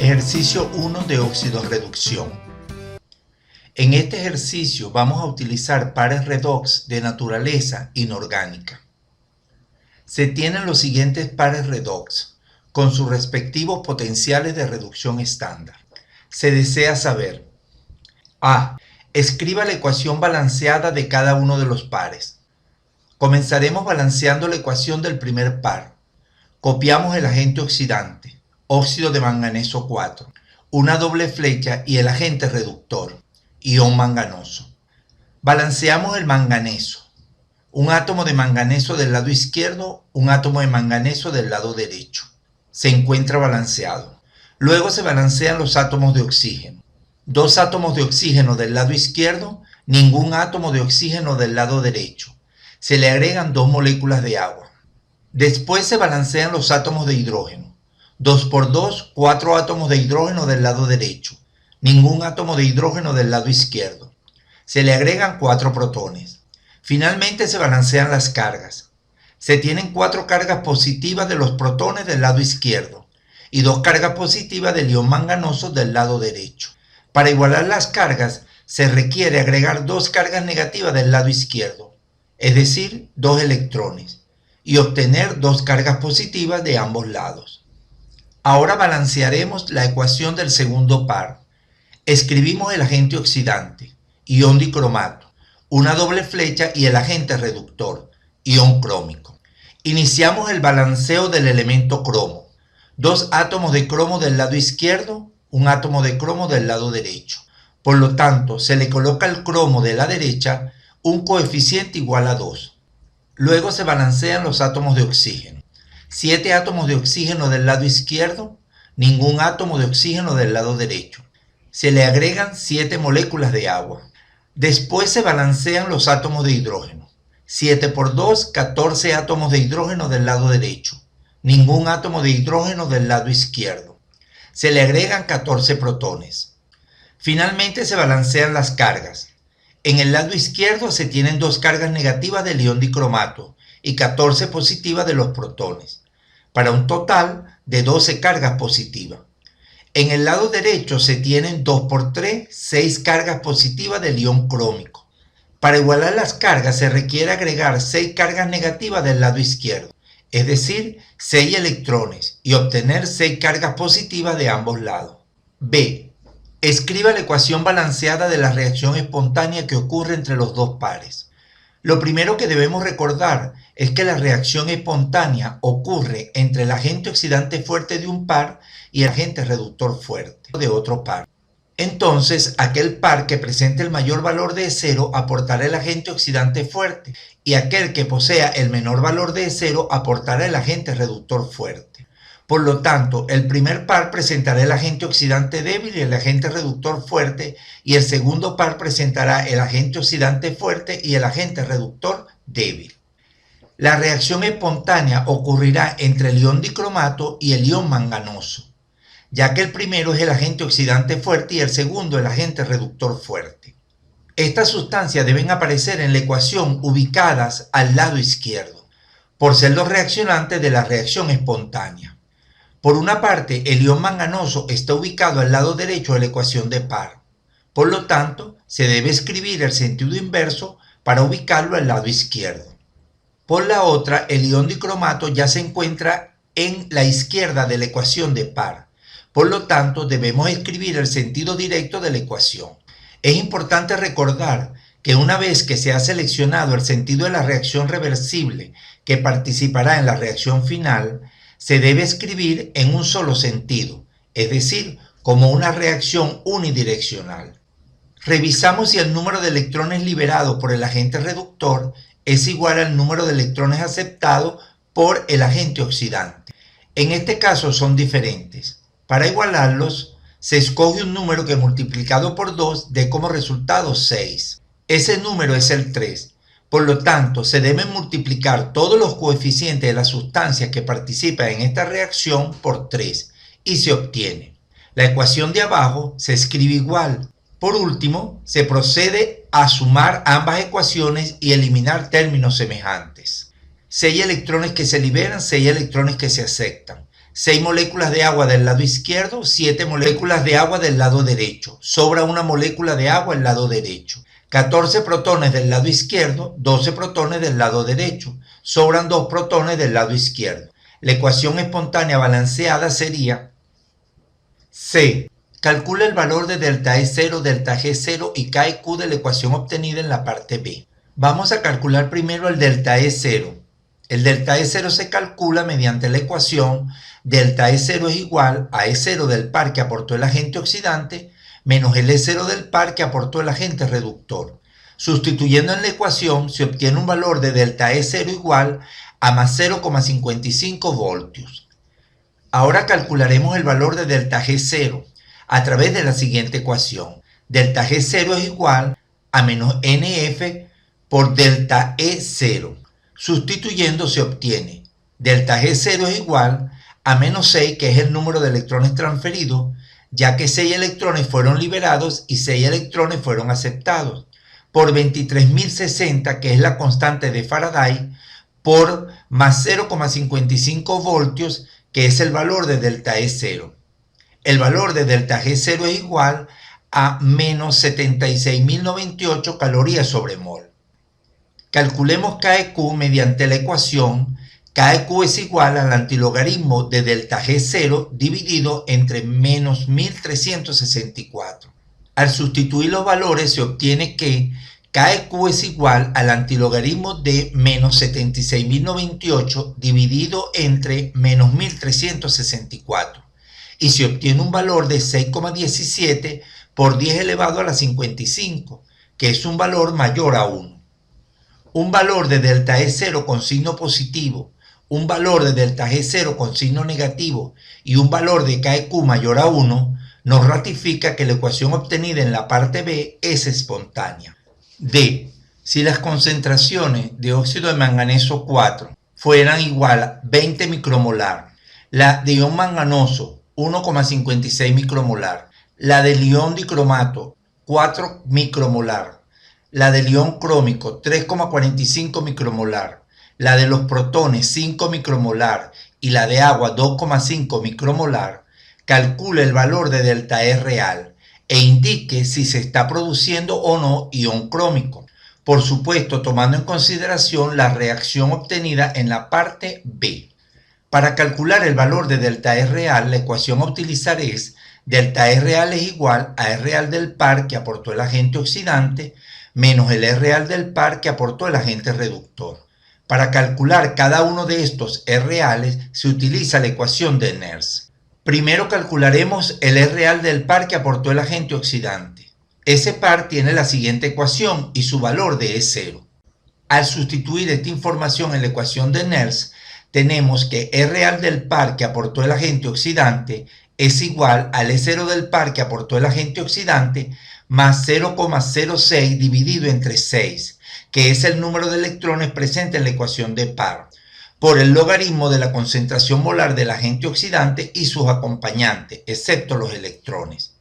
Ejercicio 1 de oxidorreducción. En este ejercicio vamos a utilizar pares redox de naturaleza inorgánica. Se tienen los siguientes pares redox, con sus respectivos potenciales de reducción estándar. Se desea saber: A. Escriba la ecuación balanceada de cada uno de los pares. Comenzaremos balanceando la ecuación del primer par. Copiamos el agente oxidante, óxido de manganeso 4, una doble flecha y el agente reductor, ion manganoso. Balanceamos el manganeso. Un átomo de manganeso del lado izquierdo, un átomo de manganeso del lado derecho. Se encuentra balanceado. Luego se balancean los átomos de oxígeno. Dos átomos de oxígeno del lado izquierdo, ningún átomo de oxígeno del lado derecho. Se le agregan 2 moléculas de agua. Después se balancean los átomos de hidrógeno. 2 por 2, 4 átomos de hidrógeno del lado derecho. Ningún átomo de hidrógeno del lado izquierdo. Se le agregan 4 protones. Finalmente se balancean las cargas. Se tienen 4 cargas positivas de los protones del lado izquierdo y 2 cargas positivas del ion manganoso del lado derecho. Para igualar las cargas se requiere agregar 2 cargas negativas del lado izquierdo, es decir, 2 electrones, y obtener 2 cargas positivas de ambos lados. Ahora balancearemos la ecuación del segundo par. Escribimos el agente oxidante, ion dicromato, una doble flecha y el agente reductor, ion crómico. Iniciamos el balanceo del elemento cromo. 2 átomos de cromo del lado izquierdo, un átomo de cromo del lado derecho. Por lo tanto, se le coloca al cromo de la derecha un coeficiente igual a 2. Luego se balancean los átomos de oxígeno. 7 átomos de oxígeno del lado izquierdo, ningún átomo de oxígeno del lado derecho. Se le agregan 7 moléculas de agua. Después se balancean los átomos de hidrógeno. 7 por 2, 14 átomos de hidrógeno del lado derecho. Ningún átomo de hidrógeno del lado izquierdo. Se le agregan 14 protones. Finalmente se balancean las cargas. En el lado izquierdo se tienen 2 cargas negativas del ion dicromato y 14 positivas de los protones, para un total de 12 cargas positivas. En el lado derecho se tienen 2 por 3, 6 cargas positivas del ion crómico. Para igualar las cargas se requiere agregar 6 cargas negativas del lado izquierdo, es decir, 6 electrones, y obtener 6 cargas positivas de ambos lados. B. Escriba la ecuación balanceada de la reacción espontánea que ocurre entre los dos pares. Lo primero que debemos recordar es que la reacción espontánea ocurre entre el agente oxidante fuerte de un par y el agente reductor fuerte de otro par. Entonces, aquel par que presente el mayor valor de E0 aportará el agente oxidante fuerte y aquel que posea el menor valor de E0 aportará el agente reductor fuerte. Por lo tanto, el primer par presentará el agente oxidante débil y el agente reductor fuerte, y el segundo par presentará el agente oxidante fuerte y el agente reductor débil. La reacción espontánea ocurrirá entre el ion dicromato y el ion manganoso, ya que el primero es el agente oxidante fuerte y el segundo el agente reductor fuerte. Estas sustancias deben aparecer en la ecuación ubicadas al lado izquierdo, por ser los reaccionantes de la reacción espontánea. Por una parte, el ion manganoso está ubicado al lado derecho de la ecuación de par. Por lo tanto, se debe escribir el sentido inverso para ubicarlo al lado izquierdo. Por la otra, el ion dicromato ya se encuentra en la izquierda de la ecuación de par. Por lo tanto, debemos escribir el sentido directo de la ecuación. Es importante recordar que una vez que se ha seleccionado el sentido de la reacción reversible que participará en la reacción final, se debe escribir en un solo sentido, es decir, como una reacción unidireccional. Revisamos si el número de electrones liberados por el agente reductor es igual al número de electrones aceptados por el agente oxidante. En este caso son diferentes. Para igualarlos, se escoge un número que multiplicado por 2 dé como resultado 6. Ese número es el 3. Por lo tanto, se deben multiplicar todos los coeficientes de las sustancias que participan en esta reacción por 3 y se obtiene. La ecuación de abajo se escribe igual. Por último, se procede a sumar ambas ecuaciones y eliminar términos semejantes. 6 electrones que se liberan, 6 electrones que se aceptan. 6 moléculas de agua del lado izquierdo, 7 moléculas de agua del lado derecho. Sobra una molécula de agua del lado derecho. 14 protones del lado izquierdo, 12 protones del lado derecho. Sobran 2 protones del lado izquierdo. La ecuación espontánea balanceada sería C. Calcula el valor de delta E0, delta G0 y KQ de la ecuación obtenida en la parte B. Vamos a calcular primero el delta E0. El delta E0 se calcula mediante la ecuación delta E0 es igual a E0 del par que aportó el agente oxidante menos el E0 del par que aportó el agente reductor. Sustituyendo en la ecuación se obtiene un valor de delta E0 igual a más 0,55 voltios. Ahora calcularemos el valor de delta G0 a través de la siguiente ecuación. Delta G0 es igual a menos NF por delta E0. Sustituyendo se obtiene delta G0 es igual a menos 6, que es el número de electrones transferidos, ya que 6 electrones fueron liberados y 6 electrones fueron aceptados, por 23.060, que es la constante de Faraday, por más 0,55 voltios, que es el valor de delta E0. El valor de delta G0 es igual a menos 76.098 calorías sobre mol. Calculemos KQ mediante la ecuación KQ es igual al antilogaritmo de delta G0 dividido entre menos 1364. Al sustituir los valores se obtiene que KQ es igual al antilogaritmo de menos 76.098 dividido entre menos 1364 y se obtiene un valor de 6,17 por 10 elevado a la 55, que es un valor mayor a 1. Un valor de delta E0 con signo positivo, un valor de delta G0 con signo negativo y un valor de KQ mayor a 1 nos ratifica que la ecuación obtenida en la parte B es espontánea. D. Si las concentraciones de óxido de manganeso 4 fueran igual a 20 micromolar, la de ion manganoso 1,56 micromolar, la del ion dicromato 4 micromolar, la del ion crómico 3,45 micromolar, la de los protones 5 micromolar y la de agua 2,5 micromolar, calcule el valor de delta E real e indique si se está produciendo o no ion crómico, por supuesto tomando en consideración la reacción obtenida en la parte B. Para calcular el valor de delta E real, la ecuación a utilizar es delta E real es igual a E real del par que aportó el agente oxidante menos el E real del par que aportó el agente reductor. Para calcular cada uno de estos E reales se utiliza la ecuación de Nernst. Primero calcularemos el E real del par que aportó el agente oxidante. Ese par tiene la siguiente ecuación y su valor de E0. Al sustituir esta información en la ecuación de Nernst, tenemos que E real del par que aportó el agente oxidante es igual al E0 del par que aportó el agente oxidante más 0,06 dividido entre 6, que es el número de electrones presente en la ecuación de par, por el logaritmo de la concentración molar del agente oxidante y sus acompañantes, excepto los electrones.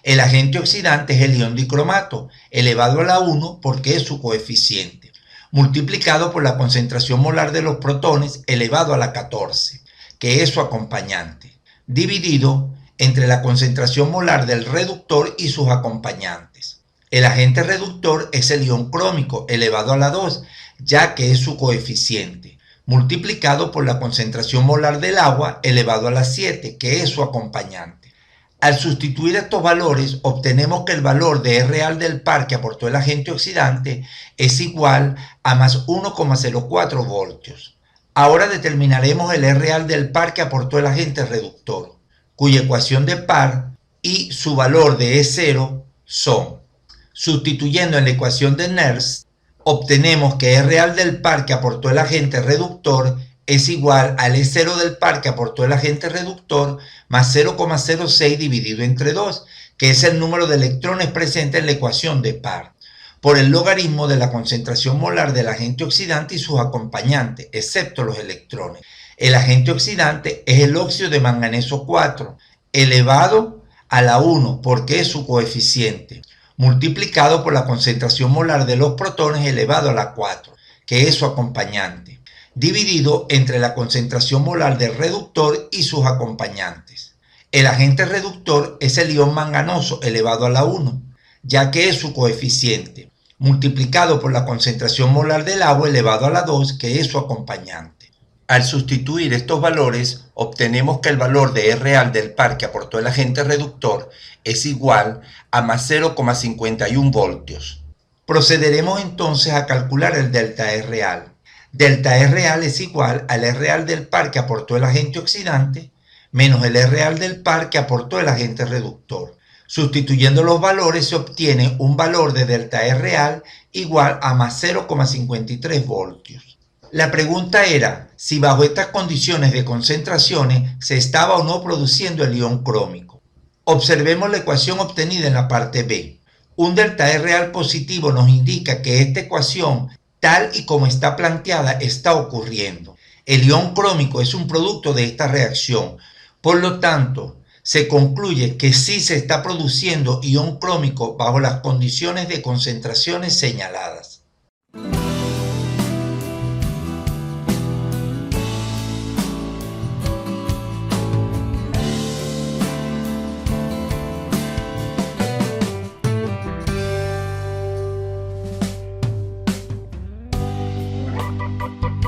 El agente oxidante es el ion dicromato, elevado a la 1 porque es su coeficiente, multiplicado por la concentración molar de los protones, elevado a la 14, que es su acompañante, dividido entre la concentración molar del reductor y sus acompañantes. El agente reductor es el ion crómico, elevado a la 2, ya que es su coeficiente, multiplicado por la concentración molar del agua, elevado a la 7, que es su acompañante. Al sustituir estos valores, obtenemos que el valor de E real del par que aportó el agente oxidante es igual a más 1,04 voltios. Ahora determinaremos el E real del par que aportó el agente reductor, cuya ecuación de par y su valor de E0 son. Sustituyendo en la ecuación de Nernst, obtenemos que E real del par que aportó el agente reductor es igual al E0 del par que aportó el agente reductor más 0,06 dividido entre 2, que es el número de electrones presentes en la ecuación de par, por el logaritmo de la concentración molar del agente oxidante y sus acompañantes, excepto los electrones. El agente oxidante es el óxido de manganeso 4, elevado a la 1 porque es su coeficiente, multiplicado por la concentración molar de los protones elevado a la 4, que es su acompañante. dividido entre la concentración molar del reductor y sus acompañantes. El agente reductor es el ion manganoso elevado a la 1, ya que es su coeficiente, multiplicado por la concentración molar del agua elevado a la 2, que es su acompañante. Al sustituir estos valores, obtenemos que el valor de E real del par que aportó el agente reductor es igual a más 0,51 voltios. Procederemos entonces a calcular el delta E real. Delta E real es igual al E real del par que aportó el agente oxidante menos el E real del par que aportó el agente reductor. Sustituyendo los valores se obtiene un valor de delta E real igual a más 0,53 voltios. La pregunta era si bajo estas condiciones de concentraciones se estaba o no produciendo el ion crómico. Observemos la ecuación obtenida en la parte B. Un delta E real positivo nos indica que esta ecuación, tal y como está planteada, está ocurriendo. El ion crómico es un producto de esta reacción. Por lo tanto, se concluye que sí se está produciendo ion crómico bajo las condiciones de concentraciones señaladas.